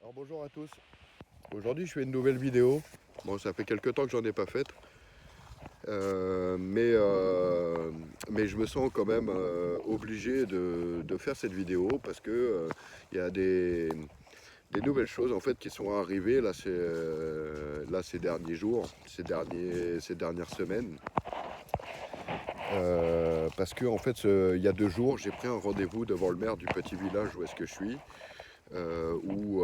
Alors bonjour à tous. Aujourd'hui je fais une nouvelle vidéo. Bon, ça fait quelques temps que j'en ai pas faite. Mais je me sens quand même obligé de faire cette vidéo parce que il y a des nouvelles choses en fait qui sont arrivées là, ces derniers jours, ces dernières semaines. Parce que en fait il y a 2 jours j'ai pris un rendez-vous devant le maire du petit village où est-ce que je suis, où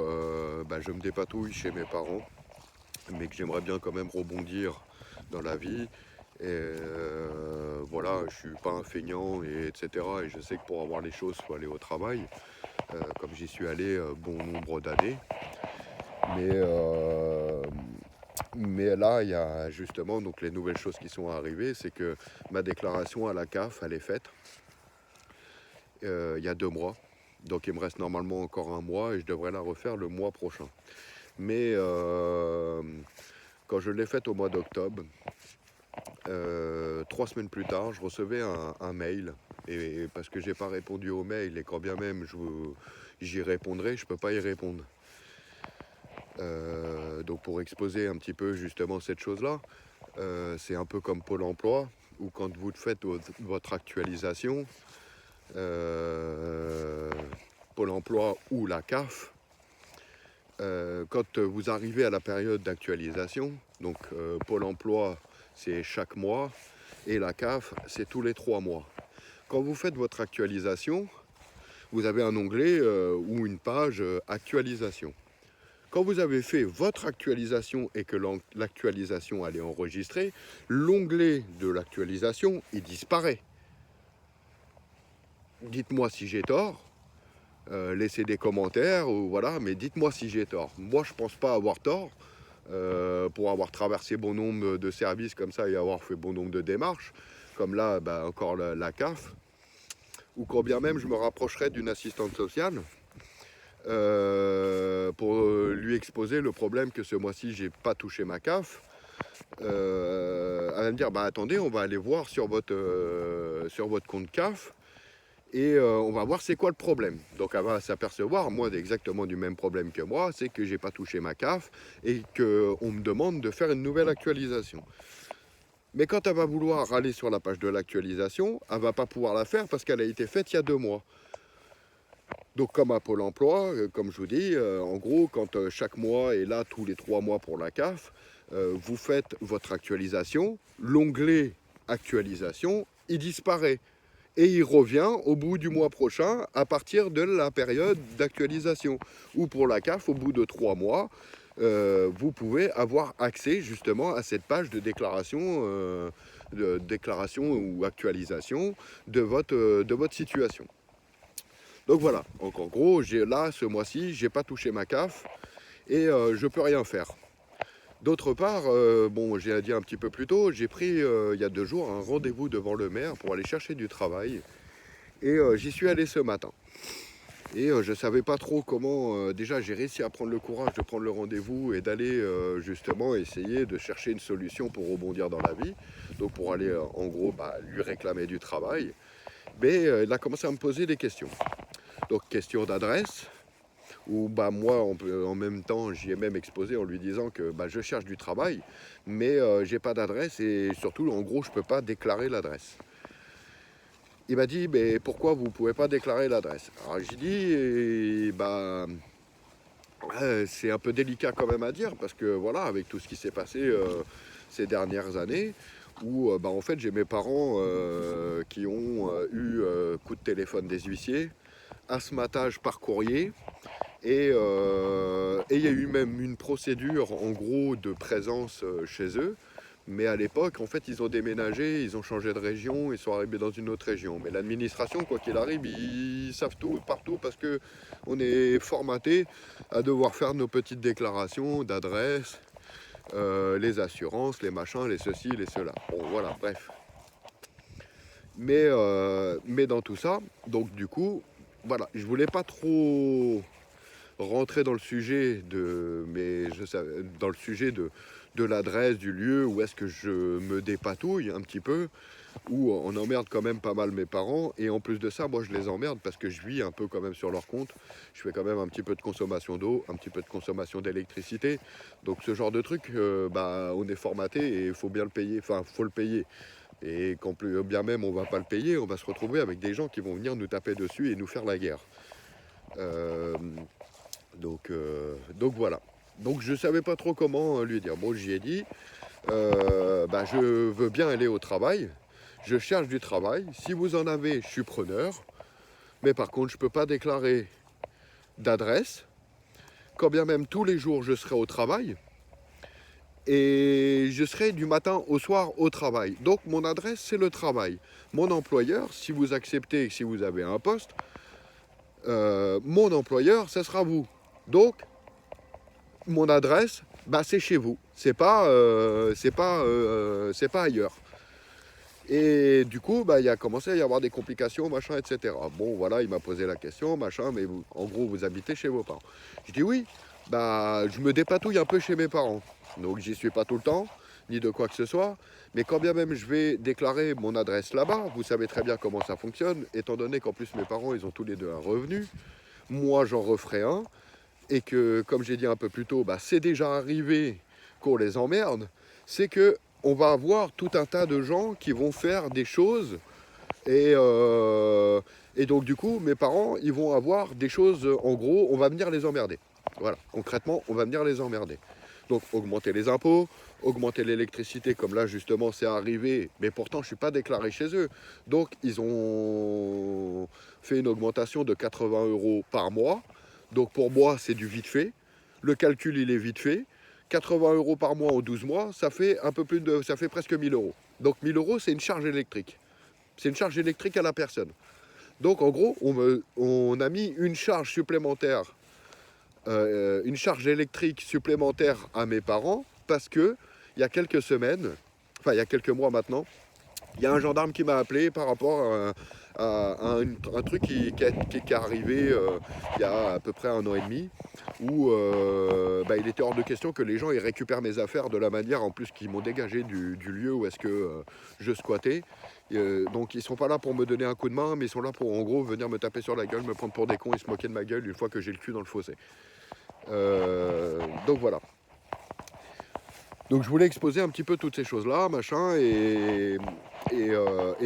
je me dépatouille chez mes parents, mais que j'aimerais bien quand même rebondir dans la vie. Et voilà, je suis pas un feignant, etc. Et je sais que pour avoir les choses, il faut aller au travail, comme j'y suis allé bon nombre d'années. Mais, euh, mais là, il y a justement donc les nouvelles choses qui sont arrivées, c'est que ma déclaration à la CAF, elle est faite il y a 2 mois. Donc il me reste normalement encore un mois et je devrais la refaire le mois prochain. Mais quand je l'ai faite au mois d'octobre, 3 semaines plus tard, je recevais un mail. Et parce que j'ai pas répondu au mail, et quand bien même j'y répondrai, je peux pas y répondre. Donc pour exposer un petit peu justement cette chose-là, c'est un peu comme Pôle emploi, où quand vous faites votre actualisation, euh, Pôle emploi ou la CAF, quand vous arrivez à la période d'actualisation, donc Pôle emploi c'est chaque mois et la CAF c'est tous les 3 mois. Quand vous faites votre actualisation, vous avez un onglet ou une page actualisation. Quand vous avez fait votre actualisation et que l'actualisation elle est enregistrée, l'onglet de l'actualisation il disparaît. Dites-moi si j'ai tort, laissez des commentaires ou voilà, mais dites-moi si j'ai tort. Moi je pense pas avoir tort. Pour avoir traversé bon nombre de services comme ça et avoir fait bon nombre de démarches, comme là, encore la CAF, ou quand bien même je me rapprocherai d'une assistante sociale pour lui exposer le problème que ce mois-ci, j'ai pas touché ma CAF. Elle va me dire, attendez, on va aller voir sur votre compte CAF et on va voir c'est quoi le problème. Donc elle va s'apercevoir, moi, exactement du même problème que moi, c'est que j'ai pas touché ma CAF et qu'on me demande de faire une nouvelle actualisation. Mais quand elle va vouloir aller sur la page de l'actualisation, elle va pas pouvoir la faire parce qu'elle a été faite il y a 2 mois. Donc comme à Pôle emploi, comme je vous dis, en gros, quand chaque mois est là tous les 3 mois pour la CAF, vous faites votre actualisation, l'onglet actualisation, il disparaît. Et il revient au bout du mois prochain à partir de la période d'actualisation. Ou pour la CAF, au bout de 3 mois, vous pouvez avoir accès justement à cette page de déclaration ou actualisation de votre situation. Donc voilà, donc en gros, là, ce mois-ci, j'ai pas touché ma CAF et je peux rien faire. D'autre part, bon, j'ai dit un petit peu plus tôt, j'ai pris il y a 2 jours un rendez-vous devant le maire pour aller chercher du travail. Et j'y suis allé ce matin. Et je ne savais pas trop comment. Déjà, j'ai réussi à prendre le courage de prendre le rendez-vous et d'aller justement essayer de chercher une solution pour rebondir dans la vie. Donc, pour aller en gros lui réclamer du travail. Mais il a commencé à me poser des questions. Donc, question d'adresse, où moi, en même temps, j'y ai même exposé en lui disant que je cherche du travail, mais j'ai pas d'adresse et surtout, en gros, je ne peux pas déclarer l'adresse. Il m'a dit, mais pourquoi vous ne pouvez pas déclarer l'adresse? Alors j'ai dit, c'est un peu délicat quand même à dire, parce que voilà, avec tout ce qui s'est passé ces dernières années, où en fait j'ai mes parents qui ont eu coup de téléphone des huissiers, asthmatage par courrier, et il y a eu même une procédure en gros de présence chez eux. Mais à l'époque, en fait, ils ont déménagé, ils ont changé de région, ils sont arrivés dans une autre région. Mais l'administration, quoi qu'il arrive, ils savent tout partout parce que on est formaté à devoir faire nos petites déclarations d'adresse, les assurances, les machins, les ceci, les cela. Bon, voilà, bref. Mais dans tout ça, donc du coup, voilà, je voulais pas trop rentrer dans le sujet dans le sujet de l'adresse, du lieu, où est-ce que je me dépatouille un petit peu. où on emmerde quand même pas mal mes parents. Et en plus de ça, moi je les emmerde parce que je vis un peu quand même sur leur compte. Je fais quand même un petit peu de consommation d'eau, un petit peu de consommation d'électricité. Donc ce genre de truc, on est formaté et il faut bien le payer, enfin faut le payer. Et quand plus bien même on va pas le payer, on va se retrouver avec des gens qui vont venir nous taper dessus et nous faire la guerre. Euh, donc voilà. Donc je savais pas trop comment lui dire. Bon, j'y ai dit, je veux bien aller au travail. Je cherche du travail. Si vous en avez, je suis preneur. Mais par contre, je ne peux pas déclarer d'adresse. Quand bien même tous les jours, je serai au travail. Et je serai du matin au soir au travail. Donc mon adresse, c'est le travail. Mon employeur, si vous acceptez et si vous avez un poste, mon employeur, ce sera vous. Donc, mon adresse, c'est chez vous. C'est pas ailleurs. Et du coup, il a commencé à y avoir des complications, machin, etc. Bon, voilà, il m'a posé la question, machin, mais vous, en gros, vous habitez chez vos parents. Je dis oui, je me dépatouille un peu chez mes parents. Donc, j'y suis pas tout le temps, ni de quoi que ce soit. Mais quand bien même je vais déclarer mon adresse là-bas, vous savez très bien comment ça fonctionne, étant donné qu'en plus mes parents, ils ont tous les deux un revenu. Moi, j'en referai un. Et que, comme j'ai dit un peu plus tôt, c'est déjà arrivé qu'on les emmerde. C'est que on va avoir tout un tas de gens qui vont faire des choses et donc du coup mes parents ils vont avoir des choses, en gros on va venir les emmerder. Voilà, concrètement on va venir les emmerder. Donc augmenter les impôts, augmenter l'électricité comme là justement c'est arrivé, mais pourtant je ne suis pas déclaré chez eux. Donc ils ont fait une augmentation de 80 € par mois. Donc pour moi c'est du vite fait. Le calcul il est vite fait. 80 € par mois en 12 mois, ça fait un peu plus de, ça fait presque 1000 €. Donc 1000 € c'est une charge électrique. C'est une charge électrique à la personne. Donc en gros, on a mis une charge électrique supplémentaire à mes parents parce que il y a quelques semaines, enfin il y a quelques mois maintenant, il y a un gendarme qui m'a appelé par rapport un truc qui est arrivé il y a à peu près 1 an et demi, où il était hors de question que les gens ils récupèrent mes affaires de la manière en plus qu'ils m'ont dégagé du lieu où est-ce que je squattais. Donc ils sont pas là pour me donner un coup de main, mais ils sont là pour en gros venir me taper sur la gueule, me prendre pour des cons et se moquer de ma gueule une fois que j'ai le cul dans le fossé. Donc voilà. Donc je voulais exposer un petit peu toutes ces choses-là, machin, et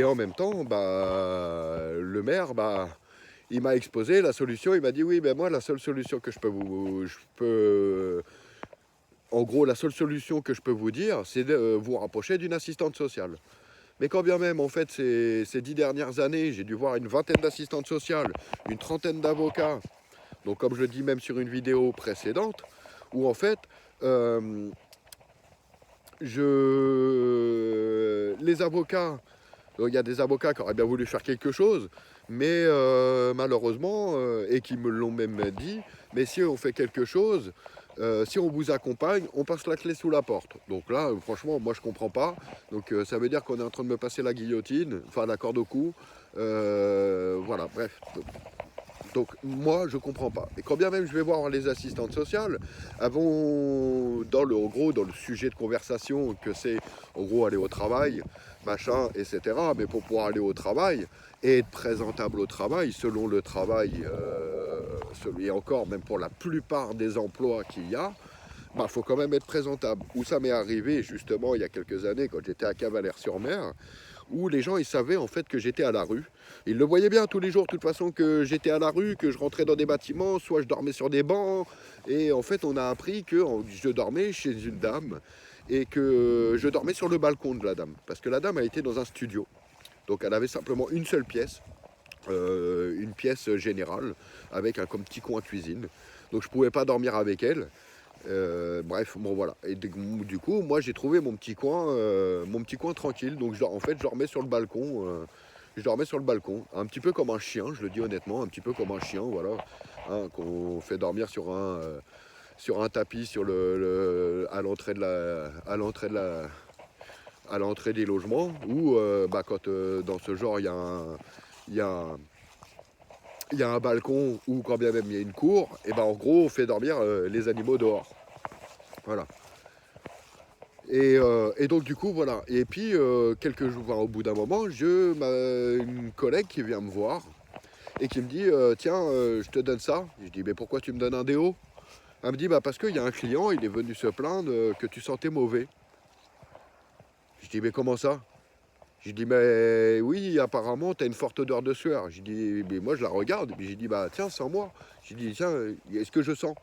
en même temps, le maire, il m'a exposé la solution. Il m'a dit oui, moi la seule solution que en gros la seule solution que je peux vous dire, c'est de vous rapprocher d'une assistante sociale. Mais quand bien même, en fait, ces 10 dernières années, j'ai dû voir une vingtaine d'assistantes sociales, une trentaine d'avocats. Donc comme je le dis même sur une vidéo précédente, où en fait, les avocats, il y a des avocats qui auraient bien voulu faire quelque chose, mais malheureusement, et qui me l'ont même dit, mais si on fait quelque chose, si on vous accompagne, on passe la clé sous la porte. Donc là, franchement, moi je comprends pas. Donc ça veut dire qu'on est en train de me passer la guillotine, enfin la corde au cou. Voilà, bref. Donc moi je comprends pas. Et quand bien même je vais voir les assistantes sociales, en gros dans le sujet de conversation que c'est en gros aller au travail, machin, etc. Mais pour pouvoir aller au travail et être présentable au travail, selon le travail, celui encore, même pour la plupart des emplois qu'il y a, faut quand même être présentable. Où ça m'est arrivé justement il y a quelques années quand j'étais à Cavalère-sur-Mer, où les gens ils savaient en fait que j'étais à la rue. Ils le voyaient bien tous les jours de toute façon que j'étais à la rue, que je rentrais dans des bâtiments, soit je dormais sur des bancs. Et en fait on a appris que je dormais chez une dame et que je dormais sur le balcon de la dame. Parce que la dame a été dans un studio. Donc elle avait simplement une seule pièce, une pièce générale, avec un comme petit coin cuisine. Donc je pouvais pas dormir avec elle. Bref, bon voilà. Et du coup, moi j'ai trouvé mon petit coin tranquille. Donc en fait, je dormais sur le balcon. Je dormais sur le balcon, un petit peu comme un chien, je le dis honnêtement, un petit peu comme un chien, voilà, hein, qu'on fait dormir sur un tapis à l'entrée des logements, ou quand dans ce genre il y a un, il y a un balcon ou quand bien même il y a une cour, et en gros on fait dormir les animaux dehors. Voilà. Et donc du coup voilà. Et puis quelques jours, enfin, au bout d'un moment, une collègue qui vient me voir et qui me dit tiens, je te donne ça. Je dis mais pourquoi tu me donnes un déo? Elle me dit bah parce qu'il y a un client, il est venu se plaindre que tu sentais mauvais. Je dis mais comment ça? Je dis mais oui, apparemment tu as une forte odeur de sueur. Je dis mais moi je la regarde et puis j'ai dit bah tiens, sens-moi. J'ai dit tiens, est-ce que je sens?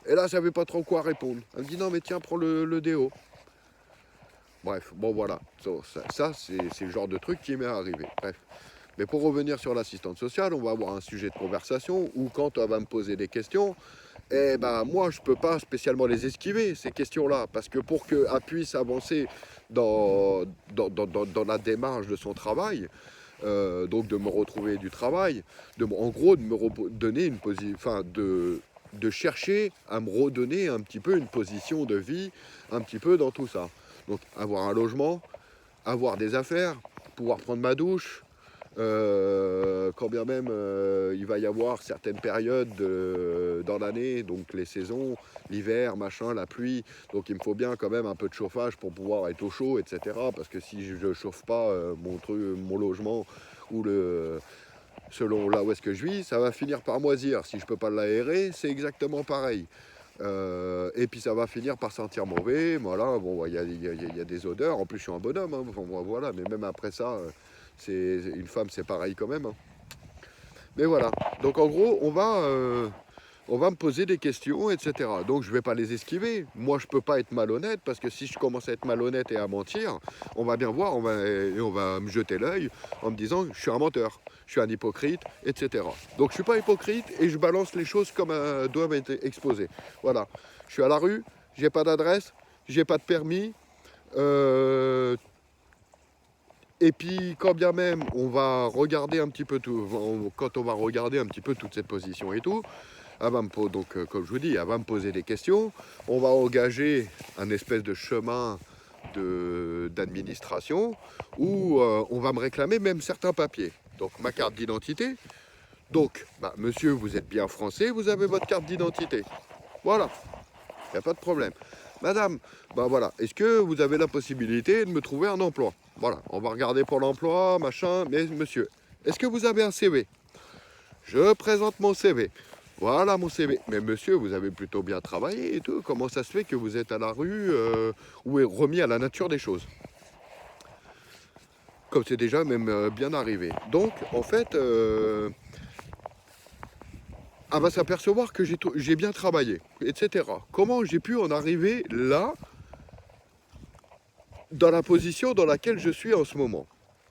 Et là, je savais pas trop quoi répondre. Elle me dit non mais tiens, prends le déo. Bref, bon voilà, ça c'est le genre de truc qui m'est arrivé. Bref. Mais pour revenir sur l'assistante sociale, on va avoir un sujet de conversation où quand elle va me poser des questions, eh ben moi je peux pas spécialement les esquiver, ces questions-là, parce que pour qu'elle puisse avancer dans la démarche de son travail, donc de me retrouver du travail, en gros de me donner une position, enfin de chercher à me redonner un petit peu une position de vie, un petit peu dans tout ça. Donc avoir un logement, avoir des affaires, pouvoir prendre ma douche, quand bien même il va y avoir certaines périodes dans l'année, donc les saisons, l'hiver, machin, la pluie, donc il me faut bien quand même un peu de chauffage pour pouvoir être au chaud, etc. Parce que si je ne chauffe pas mon logement ou selon là où est-ce que je vis, ça va finir par moisir. Si je ne peux pas l'aérer, c'est exactement pareil. Et puis ça va finir par sentir mauvais. Voilà, bon, il y a des odeurs. En plus, je suis un bonhomme, hein, enfin, voilà. Mais même après ça, une femme, c'est pareil quand même, hein. Mais voilà. Donc en gros, on va me poser des questions, etc. Donc je ne vais pas les esquiver. Moi, je ne peux pas être malhonnête parce que si je commence à être malhonnête et à mentir, on va bien voir, on va me jeter l'œil en me disant que je suis un menteur, je suis un hypocrite, etc. Donc je ne suis pas hypocrite et je balance les choses comme elles doivent être exposées. Voilà. Je suis à la rue, j'ai pas d'adresse, j'ai pas de permis. Et puis, quand bien même, on va regarder un petit peu tout, quand on va regarder un petit peu toute cette position et tout, donc, comme je vous dis, elle va me poser des questions. On va engager un espèce de chemin d'administration où on va me réclamer même certains papiers. Donc, ma carte d'identité. Donc, bah, monsieur, vous êtes bien français, vous avez votre carte d'identité. Voilà, il n'y a pas de problème. Madame, bah voilà, est-ce que vous avez la possibilité de me trouver un emploi? Voilà, on va regarder pour l'emploi, machin, mais monsieur, est-ce que vous avez un CV? Je présente mon CV. Voilà mon CV. Mais monsieur, vous avez plutôt bien travaillé et tout. Comment ça se fait que vous êtes à la rue ou est remis à la nature des choses? Comme c'est déjà même bien arrivé. Donc, en fait, elle va s'apercevoir que j'ai bien travaillé, etc. Comment j'ai pu en arriver là, dans la position dans laquelle je suis en ce moment?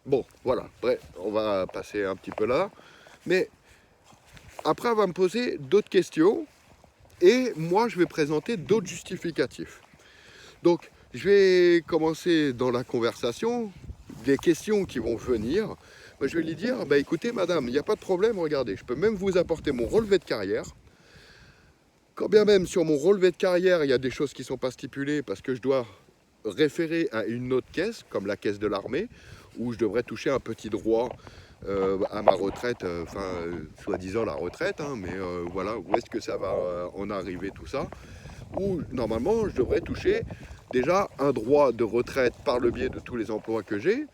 Bon, voilà. Bref, on va passer un petit peu là. Mais après, elle va me poser d'autres questions. Et moi, je vais présenter d'autres justificatifs. Donc, je vais commencer dans la conversation, des questions qui vont venir. Je vais lui dire, bah, écoutez madame, il n'y a pas de problème, regardez, je peux même vous apporter mon relevé de carrière. Quand bien même sur mon relevé de carrière, il y a des choses qui ne sont pas stipulées parce que je dois référer à une autre caisse, comme la caisse de l'armée, où je devrais toucher un petit droit à ma retraite, soi-disant la retraite, hein, mais voilà, où est-ce que ça va en arriver tout ça, où normalement je devrais toucher déjà un droit de retraite par le biais de tous les emplois que j'ai,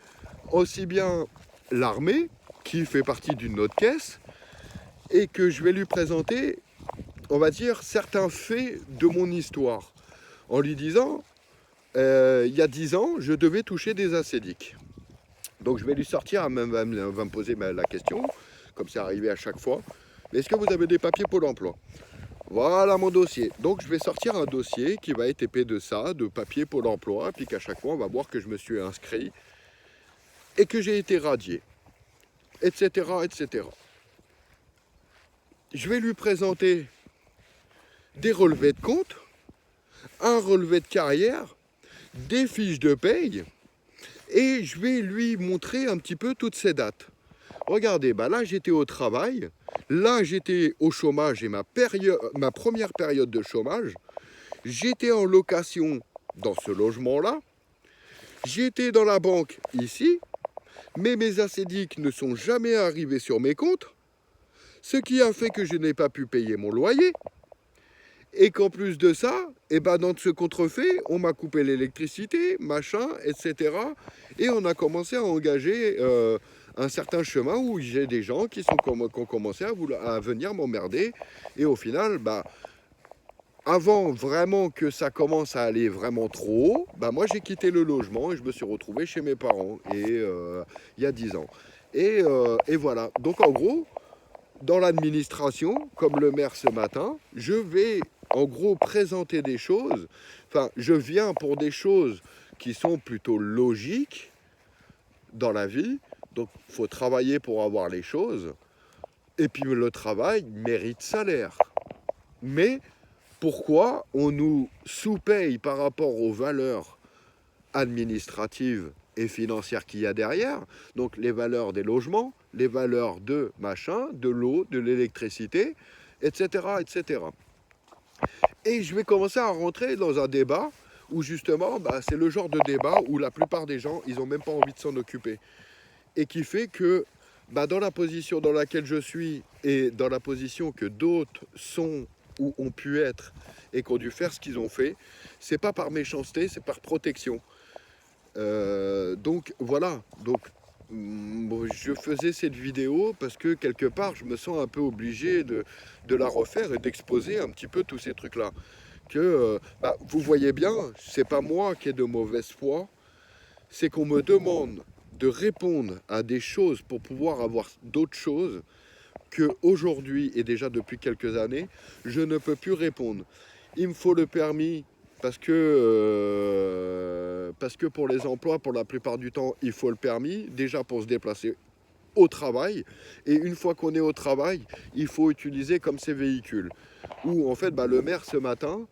aussi bien l'armée, qui fait partie d'une autre caisse, et que je vais lui présenter, on va dire, certains faits de mon histoire, en lui disant, il y a 10 ans, je devais toucher des assédiques. Donc je vais lui sortir, elle va me poser la question, comme c'est arrivé à chaque fois. Est-ce que vous avez des papiers Pôle emploi? Voilà mon dossier. Donc je vais sortir un dossier qui va être épais de ça, de papiers Pôle emploi, puis qu'à chaque fois on va voir que je me suis inscrit et que j'ai été radié, etc., etc. Je vais lui présenter des relevés de compte, un relevé de carrière, des fiches de paye, et je vais lui montrer un petit peu toutes ces dates. Regardez, bah là j'étais au travail, là j'étais au chômage et ma première période de chômage, j'étais en location dans ce logement-là, j'étais dans la banque ici, mais mes assédiques ne sont jamais arrivés sur mes comptes, ce qui a fait que je n'ai pas pu payer mon loyer, Et qu'en plus de ça, et ben dans ce contrefait, on m'a coupé l'électricité, machin, etc. Et on a commencé à engager un certain chemin où j'ai des gens qui ont commencé à venir m'emmerder. Et au final, bah, avant vraiment que ça commence à aller vraiment trop haut, bah moi j'ai quitté le logement et je me suis retrouvé chez mes parents il y a 10 ans. Et voilà. Donc en gros, dans l'administration, comme le maire ce matin, je vais en gros présenter des choses. Enfin, je viens pour des choses qui sont plutôt logiques dans la vie. Donc, il faut travailler pour avoir les choses. Et puis, le travail mérite salaire. Mais pourquoi on nous sous-paye par rapport aux valeurs administratives et financières qu'il y a derrière? Donc, les valeurs des logements, les valeurs de machin, de l'eau, de l'électricité, etc., etc. Et je vais commencer à rentrer dans un débat où justement, bah, c'est le genre de débat où la plupart des gens, ils n'ont même pas envie de s'en occuper. Et qui fait que bah, dans la position dans laquelle je suis et dans la position que d'autres sont ou ont pu être et qui ont dû faire ce qu'ils ont fait, c'est pas par méchanceté, c'est par protection. Donc voilà, donc je faisais cette vidéo parce que quelque part je me sens un peu obligé de la refaire et d'exposer un petit peu tous ces trucs-là. Que bah, vous voyez bien, c'est pas moi qui ai de mauvaise foi, c'est qu'on me demande de répondre à des choses pour pouvoir avoir d'autres choses que aujourd'hui et déjà depuis quelques années, je ne peux plus répondre. Il me faut le permis parce que pour les emplois, pour la plupart du temps, il faut le permis, déjà pour se déplacer au travail. Et une fois qu'on est au travail, il faut utiliser comme ces véhicules. Où en fait, bah, le maire ce matin,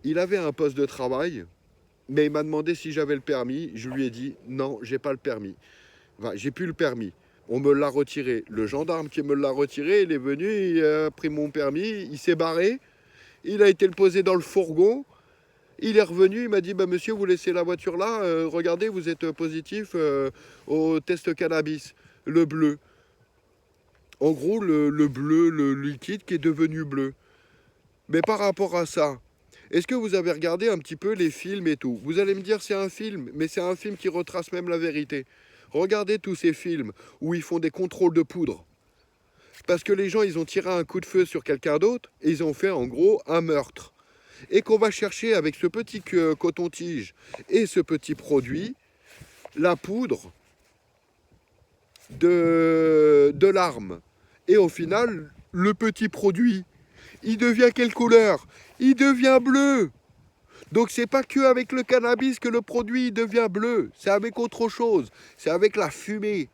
il avait un poste de travail, mais il m'a demandé si j'avais le permis. Je lui ai dit non, j'ai pas le permis. Enfin, j'ai plus le permis. On me l'a retiré. Le gendarme qui me l'a retiré, il est venu, il a pris mon permis, il s'est barré. Il a été le poser dans le fourgon. Il est revenu, il m'a dit bah, monsieur, vous laissez la voiture là, regardez, vous êtes positif au test cannabis, le bleu. En gros, le bleu, le liquide qui est devenu bleu. Mais par rapport à ça, est-ce que vous avez regardé un petit peu les films et tout? Vous allez me dire c'est un film, mais c'est un film qui retrace même la vérité. Regardez tous ces films où ils font des contrôles de poudre. Parce que les gens, ils ont tiré un coup de feu sur quelqu'un d'autre et ils ont fait en gros un meurtre. Et qu'on va chercher avec ce petit coton-tige et ce petit produit, la poudre de l'arme. Et au final, le petit produit, il devient quelle couleur? Il devient bleu. Donc c'est pas que avec le cannabis que le produit devient bleu, c'est avec autre chose, c'est avec la fumée.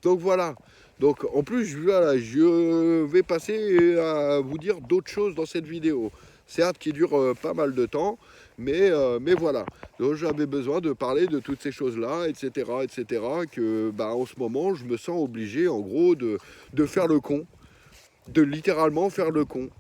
Donc voilà. Donc en plus, voilà, je vais passer à vous dire d'autres choses dans cette vidéo. Certes qui dure pas mal de temps, mais voilà. Donc j'avais besoin de parler de toutes ces choses-là, etc., etc., que bah, en ce moment, je me sens obligé en gros de faire le con, de littéralement faire le con.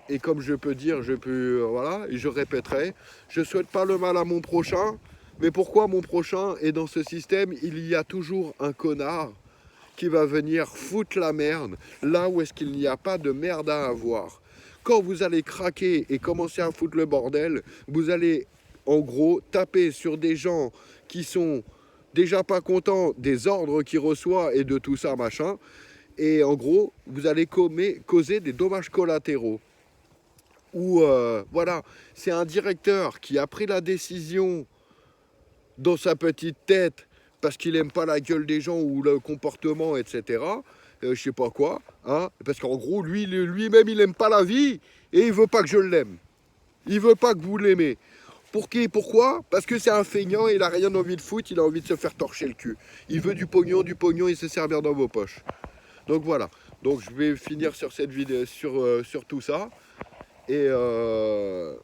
Et comme je peux dire, voilà, et je répéterai, je souhaite pas le mal à mon prochain, mais pourquoi mon prochain? Et dans ce système, il y a toujours un connard qui va venir foutre la merde là où est-ce qu'il n'y a pas de merde à avoir. Quand vous allez craquer et commencer à foutre le bordel, vous allez en gros taper sur des gens qui sont déjà pas contents des ordres qu'ils reçoivent et de tout ça, machin. Et en gros, vous allez causer des dommages collatéraux. Ou voilà, c'est un directeur qui a pris la décision dans sa petite tête parce qu'il n'aime pas la gueule des gens ou le comportement, etc. Je sais pas quoi, hein, parce qu'en gros, lui-même, il n'aime pas la vie et il veut pas que je l'aime. Il veut pas que vous l'aimez. Pourquoi? Parce que c'est un feignant et il a rien envie de foutre, il a envie de se faire torcher le cul. Il veut du pognon et se servir dans vos poches. Donc voilà. Donc je vais finir sur cette vidéo, sur tout ça. Et, euh,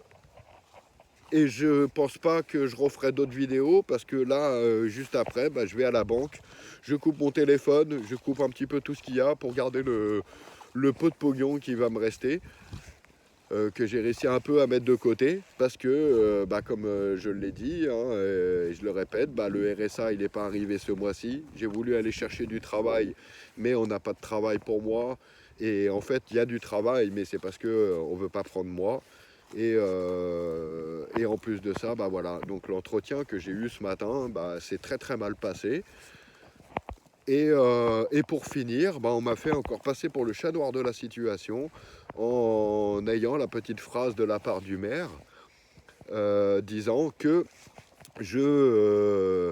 et je pense pas que je referai d'autres vidéos parce que là, juste après, bah, je vais à la banque, je coupe mon téléphone, je coupe un petit peu tout ce qu'il y a pour garder le peu de pognon qui va me rester, que j'ai réussi un peu à mettre de côté parce que, bah, comme je l'ai dit, hein, et je le répète, bah, le RSA il n'est pas arrivé ce mois-ci. J'ai voulu aller chercher du travail, mais on n'a pas de travail pour moi. Et en fait, il y a du travail, mais c'est parce qu'on ne veut pas prendre moi. Et en plus de ça, bah voilà, donc l'entretien que j'ai eu ce matin, bah, c'est très très mal passé. Et pour finir, bah, on m'a fait encore passer pour le chat noir de la situation en ayant la petite phrase de la part du maire disant que je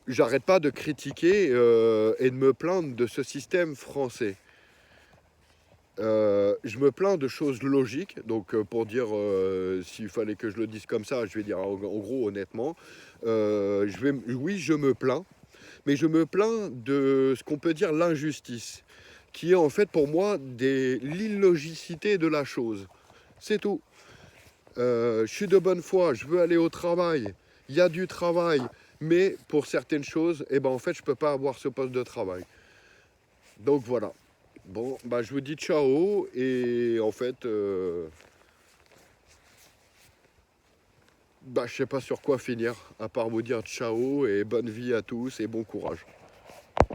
j'arrête pas de critiquer et de me plaindre de ce système français. Je me plains de choses logiques, donc pour dire s'il fallait que je le dise comme ça, je vais dire en gros honnêtement, oui je me plains, mais je me plains de ce qu'on peut dire l'injustice, qui est en fait pour moi l'illogicité de la chose. C'est tout. Je suis de bonne foi, je veux aller au travail, il y a du travail, mais pour certaines choses, eh ben, en fait je peux pas avoir ce poste de travail. Donc voilà. Bon, bah je vous dis ciao et en fait, bah je sais pas sur quoi finir, à part vous dire ciao et bonne vie à tous et bon courage.